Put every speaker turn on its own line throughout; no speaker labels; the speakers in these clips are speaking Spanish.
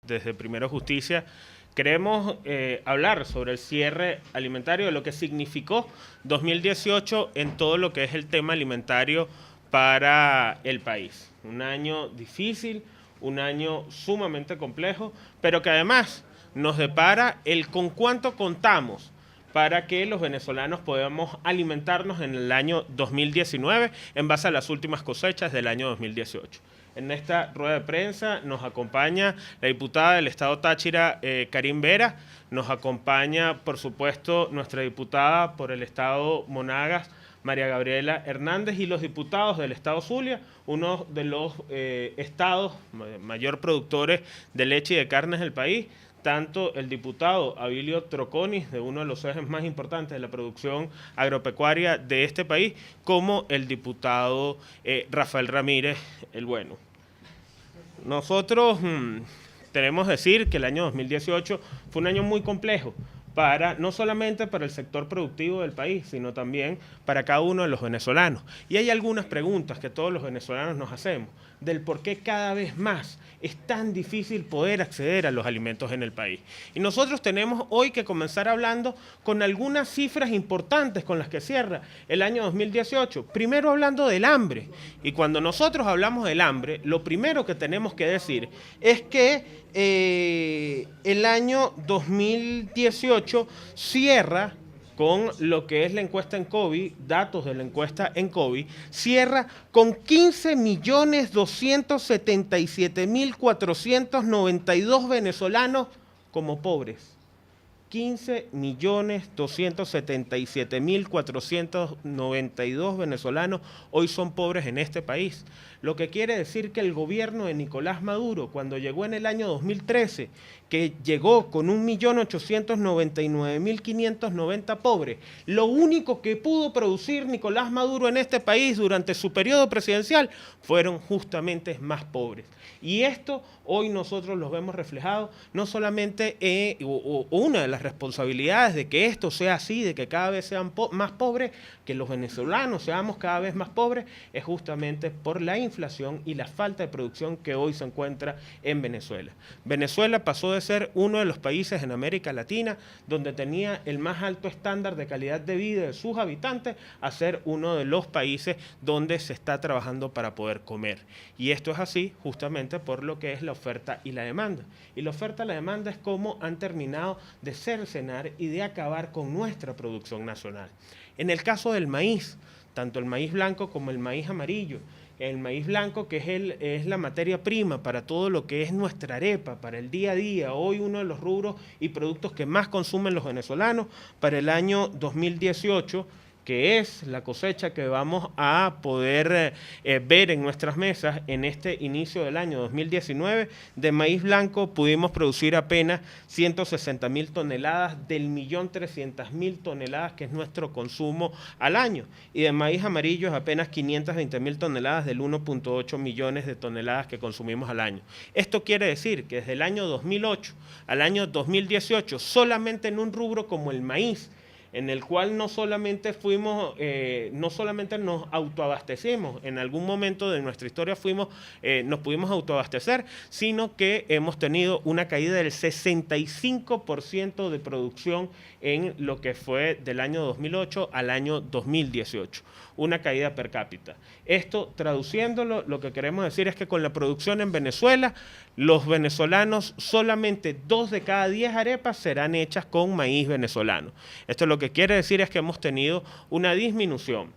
desde Primero Justicia queremos hablar sobre el cierre alimentario, de lo que significó 2018 en todo lo que es el tema alimentario para el país. Un año difícil, un año sumamente complejo, pero que además nos depara el con cuánto contamos para que los venezolanos podamos alimentarnos en el año 2019 en base a las últimas cosechas del año 2018. En esta rueda de prensa nos acompaña la diputada del Estado Táchira, Karin Vera, nos acompaña, por supuesto, nuestra diputada por el Estado Monagas, María Gabriela Hernández, y los diputados del Estado Zulia, uno de los estados mayor productores de leche y de carnes del país, tanto el diputado Abilio Troconis, de uno de los ejes más importantes de la producción agropecuaria de este país, como el diputado Rafael Ramírez, el bueno. Nosotros tenemos que decir que el año 2018 fue un año muy complejo, no solamente para el sector productivo del país, sino también para cada uno de los venezolanos. Y hay algunas preguntas que todos los venezolanos nos hacemos del por qué cada vez más es tan difícil poder acceder a los alimentos en el país. Y nosotros tenemos hoy que comenzar hablando con algunas cifras importantes con las que cierra el año 2018. Primero hablando del hambre. Y cuando nosotros hablamos del hambre, lo primero que tenemos que decir es que el año 2018 cierra con lo que es la encuesta en COVID, datos de la encuesta en COVID, cierra con 15.277.492 venezolanos como pobres. 15.277.492 venezolanos hoy son pobres en este país. Lo que quiere decir que el gobierno de Nicolás Maduro, cuando llegó en el año 2013, que llegó con 1.899.590 pobres, lo único que pudo producir Nicolás Maduro en este país durante su periodo presidencial fueron justamente más pobres. Y esto hoy nosotros los vemos reflejado, no solamente una de las responsabilidades de que esto sea así, de que cada vez sean más pobres, que los venezolanos seamos cada vez más pobres, es justamente por la inflación y la falta de producción que hoy se encuentra en Venezuela. Venezuela pasó de ser uno de los países en América Latina donde tenía el más alto estándar de calidad de vida de sus habitantes a ser uno de los países donde se está trabajando para poder comer. Y esto es así justamente por lo que es la oferta y la demanda. Y la oferta y la demanda es cómo han terminado de cercenar y de acabar con nuestra producción nacional. En el caso del maíz, tanto el maíz blanco como el maíz amarillo, el maíz blanco, que es la materia prima para todo lo que es nuestra arepa, para el día a día, hoy uno de los rubros y productos que más consumen los venezolanos, para el año 2018, que es la cosecha que vamos a poder ver en nuestras mesas en este inicio del año 2019, de maíz blanco pudimos producir apenas 160.000 toneladas del 1.300.000 toneladas que es nuestro consumo al año, y de maíz amarillo es apenas 520.000 toneladas del 1.8 millones de toneladas que consumimos al año. Esto quiere decir que desde el año 2008 al año 2018, solamente en un rubro como el maíz, en el cual no solamente nos autoabastecimos, en algún momento de nuestra historia nos pudimos autoabastecer, sino que hemos tenido una caída del 65% de producción en lo que fue del año 2008 al año 2018, una caída per cápita. Esto, traduciéndolo, lo que queremos decir es que con la producción en Venezuela, los venezolanos, solamente 2 de cada 10 arepas serán hechas con maíz venezolano. Esto lo que quiere decir es que hemos tenido una disminución.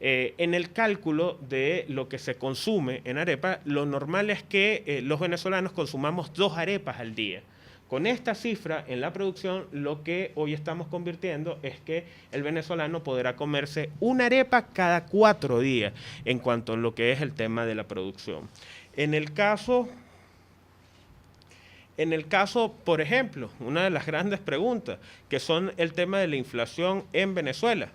En el cálculo de lo que se consume en arepa, lo normal es que los venezolanos consumamos 2 arepas al día. Con esta cifra en la producción, lo que hoy estamos convirtiendo es que el venezolano podrá comerse una arepa cada 4 días en cuanto a lo que es el tema de la producción. En el caso, por ejemplo, una de las grandes preguntas, que son el tema de la inflación en Venezuela,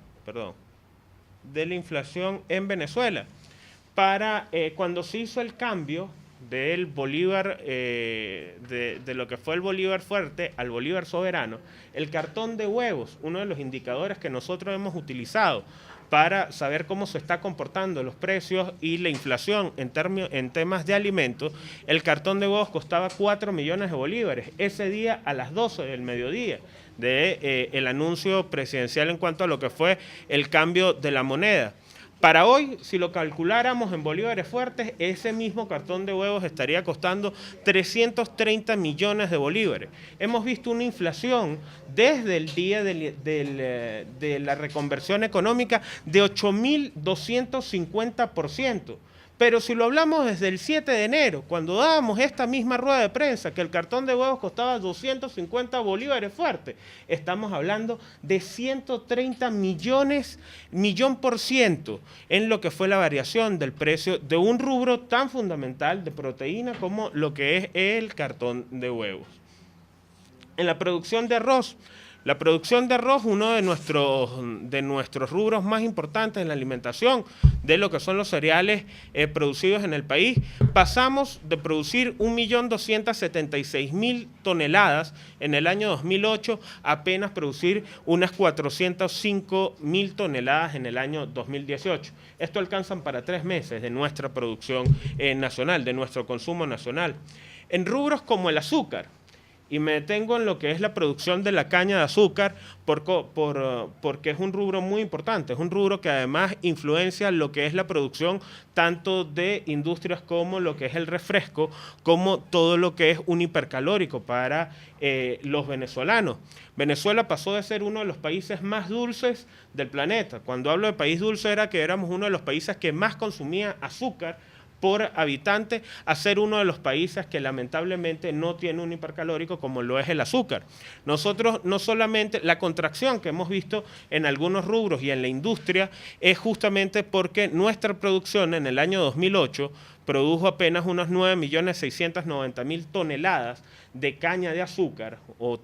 cuando se hizo el cambio del bolívar, de lo que fue el bolívar fuerte al bolívar soberano, el cartón de huevos, uno de los indicadores que nosotros hemos utilizado para saber cómo se está comportando los precios y la inflación en temas de alimentos, el cartón de huevos costaba 4 millones de bolívares ese día a las 12 del mediodía el anuncio presidencial en cuanto a lo que fue el cambio de la moneda. Para hoy, si lo calculáramos en bolívares fuertes, ese mismo cartón de huevos estaría costando 330 millones de bolívares. Hemos visto una inflación desde el día de la reconversión económica de 8.250%. Pero si lo hablamos desde el 7 de enero, cuando dábamos esta misma rueda de prensa, que el cartón de huevos costaba 250 bolívares fuertes, estamos hablando de 130 millón por ciento en lo que fue la variación del precio de un rubro tan fundamental de proteína como lo que es el cartón de huevos. En la producción de arroz, uno de nuestros rubros más importantes en la alimentación, de lo que son los cereales producidos en el país, pasamos de producir 1.276.000 toneladas en el año 2008 a apenas producir unas 405.000 toneladas en el año 2018. Esto alcanzan para 3 meses de nuestra producción nacional, de nuestro consumo nacional. En rubros como el azúcar, y me detengo en lo que es la producción de la caña de azúcar porque es un rubro muy importante, es un rubro que además influencia lo que es la producción tanto de industrias como lo que es el refresco, como todo lo que es un hipercalórico para los venezolanos. Venezuela pasó de ser uno de los países más dulces del planeta. Cuando hablo de país dulce era que éramos uno de los países que más consumía azúcar por habitante, a ser uno de los países que lamentablemente no tiene un hipercalórico como lo es el azúcar. Nosotros no solamente, la contracción que hemos visto en algunos rubros y en la industria es justamente porque nuestra producción en el año 2008 produjo apenas unos 9.690.000 toneladas de caña de azúcar o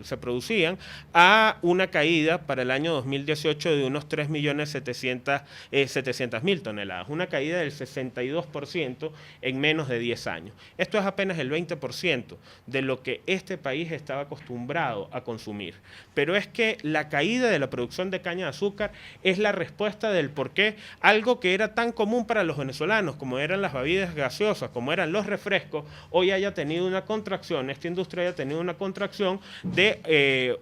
se producían, a una caída para el año 2018 de unos 3.700.000 toneladas, una caída del 62% en menos de 10 años. Esto es apenas el 20% de lo que este país estaba acostumbrado a consumir. Pero es que la caída de la producción de caña de azúcar es la respuesta del por qué algo que era tan común para los venezolanos, como eran las bebidas gaseosas, como eran los refrescos, hoy haya tenido una contracción, esta industria haya tenido una contracción de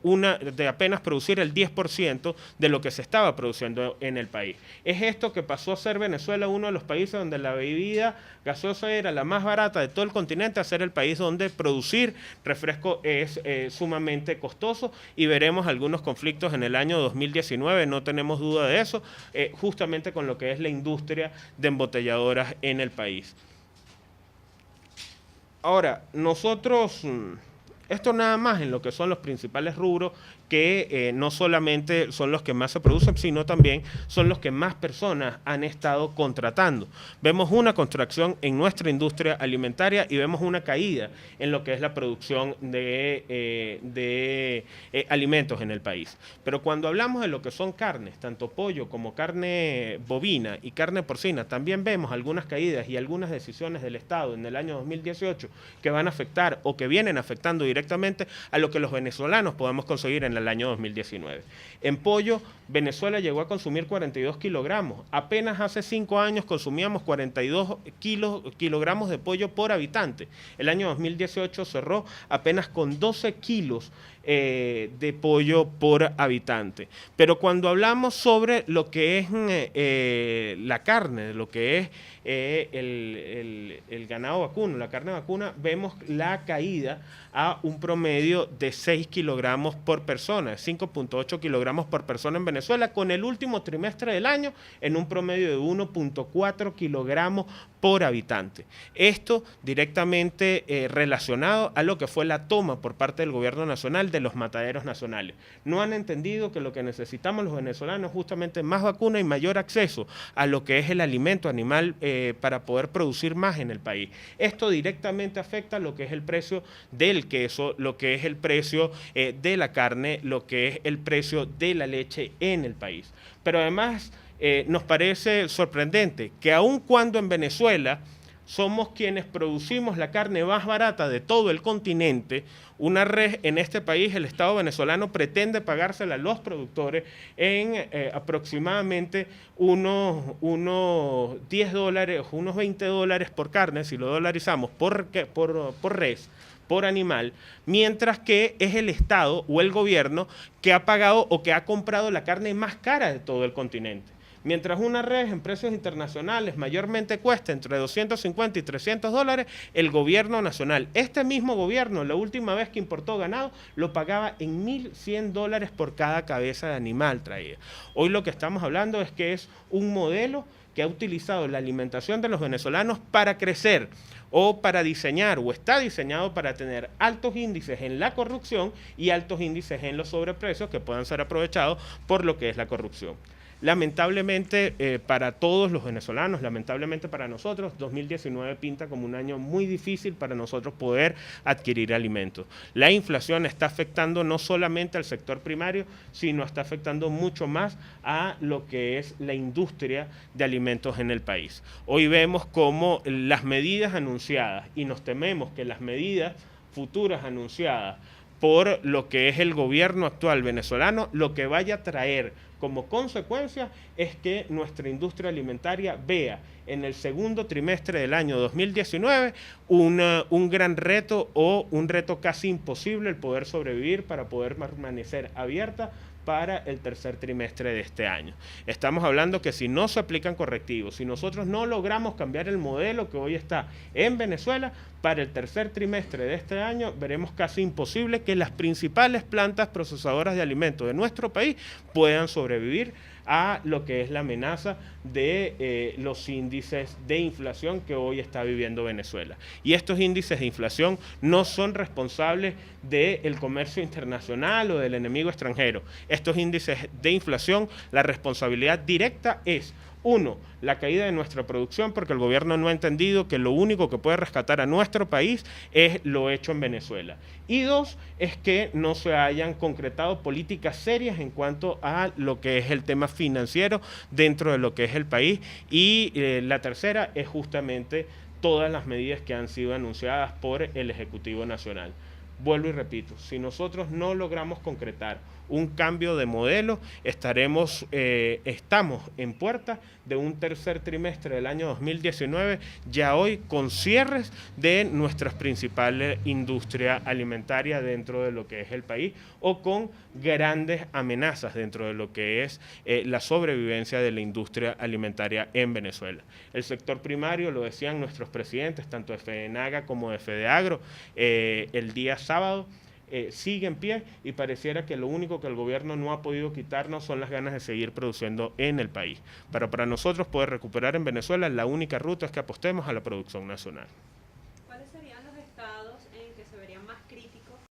apenas producir el 10% de lo que se estaba produciendo en el país. Es esto que pasó a ser Venezuela uno de los países donde la bebida gaseosa era la más barata de todo el continente, a ser el país donde producir refresco es sumamente costoso, y veremos algunos conflictos en el año 2019, no tenemos duda de eso, justamente con lo que es la industria de embotelladoras en el país. Ahora, nosotros, esto nada más en lo que son los principales rubros que no solamente son los que más se producen, sino también son los que más personas han estado contratando. Vemos una contracción en nuestra industria alimentaria y vemos una caída en lo que es la producción de alimentos en el país. Pero cuando hablamos de lo que son carnes, tanto pollo como carne bovina y carne porcina, también vemos algunas caídas y algunas decisiones del Estado en el año 2018 que van a afectar o que vienen afectando directamente a lo que los venezolanos podemos conseguir en el año 2019. En pollo, Venezuela llegó a consumir 42 kilogramos. Apenas hace 5 años consumíamos 42 kilogramos de pollo por habitante. El año 2018 cerró apenas con 12 kilos de pollo por habitante. Pero cuando hablamos sobre lo que es la carne, lo que es el ganado vacuno, la carne vacuna, vemos la caída a un promedio de 6 kilogramos por persona, 5.8 kilogramos por persona en Venezuela, con el último trimestre del año en un promedio de 1.4 kilogramos por habitante. Esto directamente relacionado a lo que fue la toma por parte del gobierno nacional de los mataderos nacionales. No han entendido que lo que necesitamos los venezolanos es justamente más vacuna y mayor acceso a lo que es el alimento animal para poder producir más en el país. Esto directamente afecta lo que es el precio del queso, lo que es el precio de la carne, lo que es el precio de la leche en el país. Pero además nos parece sorprendente que aun cuando en Venezuela somos quienes producimos la carne más barata de todo el continente. Una res en este país, el Estado venezolano pretende pagársela a los productores en aproximadamente unos $10, unos $20 por carne, si lo dolarizamos por res, por animal, mientras que es el Estado o el gobierno que ha pagado o que ha comprado la carne más cara de todo el continente. Mientras una res en precios internacionales mayormente cuesta entre 250 y $300, el gobierno nacional, este mismo gobierno, la última vez que importó ganado, lo pagaba en $1.100 por cada cabeza de animal traída. Hoy lo que estamos hablando es que es un modelo que ha utilizado la alimentación de los venezolanos para crecer o para diseñar o está diseñado para tener altos índices en la corrupción y altos índices en los sobreprecios que puedan ser aprovechados por lo que es la corrupción. Lamentablemente para todos los venezolanos, lamentablemente para nosotros, 2019 pinta como un año muy difícil para nosotros poder adquirir alimentos. La inflación está afectando no solamente al sector primario, sino está afectando mucho más a lo que es la industria de alimentos en el país. Hoy vemos cómo las medidas anunciadas, y nos tememos que las medidas futuras anunciadas por lo que es el gobierno actual venezolano, lo que vaya a traer como consecuencia es que nuestra industria alimentaria vea en el segundo trimestre del año 2019 un gran reto o un reto casi imposible el poder sobrevivir para poder permanecer abierta para el tercer trimestre de este año. Estamos hablando que si no se aplican correctivos, si nosotros no logramos cambiar el modelo que hoy está en Venezuela, para el tercer trimestre de este año veremos casi imposible que las principales plantas procesadoras de alimentos de nuestro país puedan sobrevivir a lo que es la amenaza de los índices de inflación que hoy está viviendo Venezuela. Y estos índices de inflación no son responsables del comercio internacional o del enemigo extranjero. Estos índices de inflación, la responsabilidad directa es: uno, la caída de nuestra producción, porque el gobierno no ha entendido que lo único que puede rescatar a nuestro país es lo hecho en Venezuela. Y dos, es que no se hayan concretado políticas serias en cuanto a lo que es el tema financiero dentro de lo que es el país. Y la tercera es justamente todas las medidas que han sido anunciadas por el Ejecutivo Nacional. Vuelvo y repito, si nosotros no logramos concretar un cambio de modelo, estamos en puerta de un tercer trimestre del año 2019, ya hoy con cierres de nuestras principales industrias alimentarias dentro de lo que es el país o con grandes amenazas dentro de lo que es la sobrevivencia de la industria alimentaria en Venezuela. El sector primario, lo decían nuestros presidentes, tanto de FEDENAGA como de FEDEAGRO, el día sábado, sigue en pie y pareciera que lo único que el gobierno no ha podido quitarnos son las ganas de seguir produciendo en el país. Pero para nosotros poder recuperar en Venezuela, la única ruta es que apostemos a la producción nacional.
¿Cuáles serían los estados en que se verían más críticos